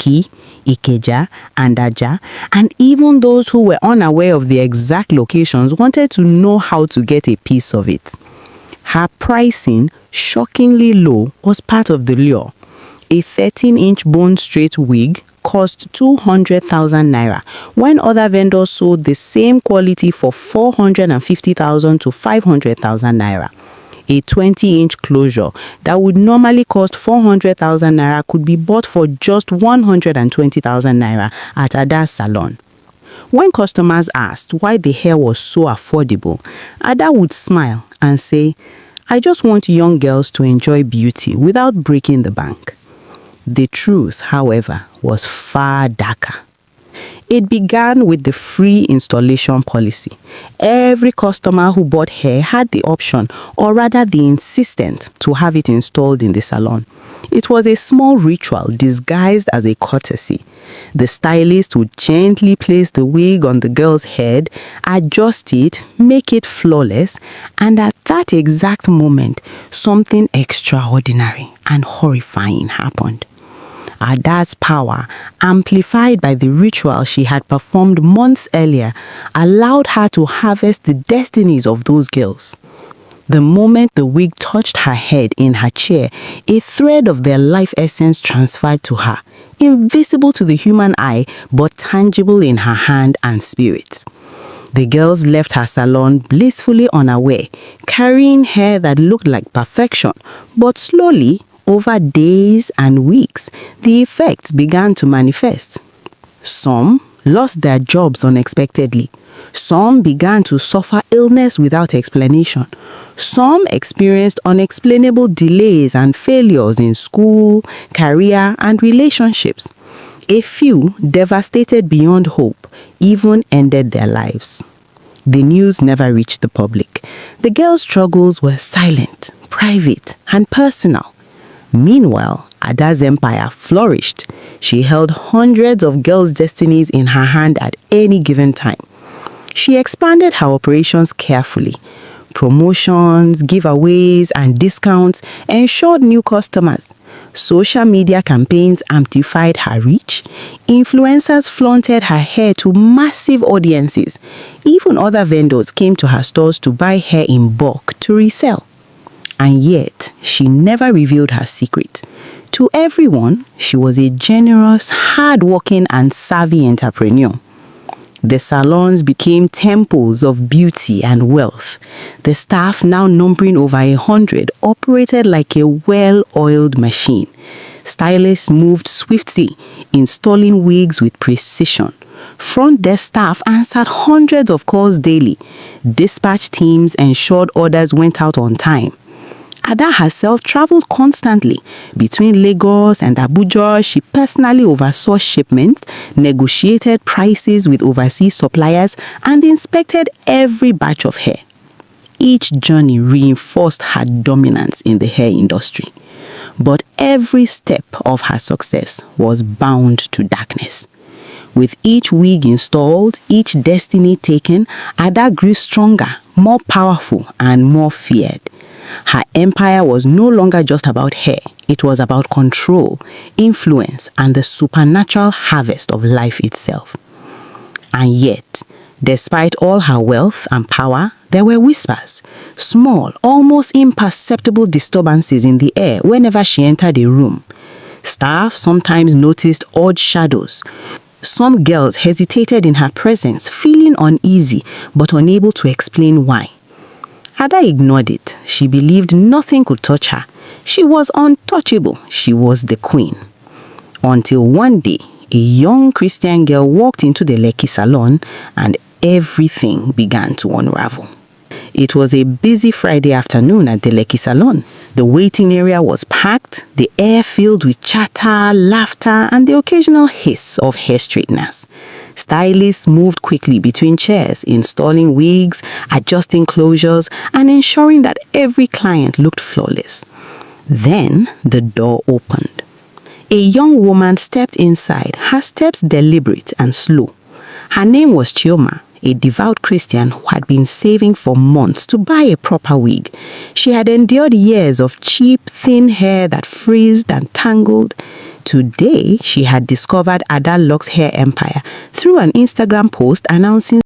Lekki, Ikeja, and Aja, and even those who were unaware of the exact locations wanted to know how to get a piece of it. Her pricing, shockingly low, was part of the lure. A 13-inch bone straight wig cost 200,000 naira, when other vendors sold the same quality for 450,000 to 500,000 naira. A 20-inch closure that would normally cost 400,000 naira could be bought for just 120,000 naira at Ada's salon. When customers asked why the hair was so affordable, Ada would smile and say, "I just want young girls to enjoy beauty without breaking the bank." The truth, however, was far darker. It began with the free installation policy. Every customer who bought hair had the option, or rather the insistence, to have it installed in the salon. It was a small ritual disguised as a courtesy. The stylist would gently place the wig on the girl's head, adjust it, make it flawless, and at that exact moment, something extraordinary and horrifying happened. Ada's power, amplified by the ritual she had performed months earlier, allowed her to harvest the destinies of those girls. The moment the wig touched her head in her chair, a thread of their life essence transferred to her, invisible to the human eye but tangible in her hand and spirit. The girls left her salon blissfully unaware, carrying hair that looked like perfection, but slowly, over days and weeks, the effects began to manifest. Some lost their jobs unexpectedly. Some began to suffer illness without explanation. Some experienced unexplainable delays and failures in school, career, and relationships. A few, devastated beyond hope, even ended their lives. The news never reached the public. The girls' struggles were silent, private, and personal. Meanwhile, Ada's empire flourished. She held hundreds of girls' destinies in her hand at any given time. She expanded her operations carefully. Promotions, giveaways, and discounts ensured new customers. Social media campaigns amplified her reach. Influencers flaunted her hair to massive audiences. Even other vendors came to her stores to buy hair in bulk to resell. And yet, she never revealed her secret. To everyone, she was a generous, hard-working, and savvy entrepreneur. The salons became temples of beauty and wealth. The staff, now numbering over 100, operated like a well-oiled machine. Stylists moved swiftly, installing wigs with precision. Front desk staff answered hundreds of calls daily. Dispatch teams ensured orders went out on time. Ada herself traveled constantly. Between Lagos and Abuja, she personally oversaw shipments, negotiated prices with overseas suppliers, and inspected every batch of hair. Each journey reinforced her dominance in the hair industry. But every step of her success was bound to darkness. With each wig installed, each destiny taken, Ada grew stronger, more powerful, and more feared. Her empire was no longer just about hair. It was about control, influence, and the supernatural harvest of life itself. And yet, despite all her wealth and power, there were whispers, small, almost imperceptible disturbances in the air whenever she entered a room. Staff sometimes noticed odd shadows. Some girls hesitated in her presence, feeling uneasy but unable to explain why. Ada ignored it. She believed nothing could touch her. She was untouchable. She was the queen. Until one day, a young Christian girl walked into the Lekki salon and everything began to unravel. It was a busy Friday afternoon at the Lekki salon. The waiting area was packed, the air filled with chatter, laughter, and the occasional hiss of hair straighteners. Stylists moved quickly between chairs, installing wigs, adjusting closures, and ensuring that every client looked flawless. Then the door opened. A young woman stepped inside, her steps deliberate and slow. Her name was Chioma, a devout Christian who had been saving for months to buy a proper wig. She had endured years of cheap, thin hair that frizzed and tangled. Today, she had discovered Ada Luck's hair empire through an Instagram post announcing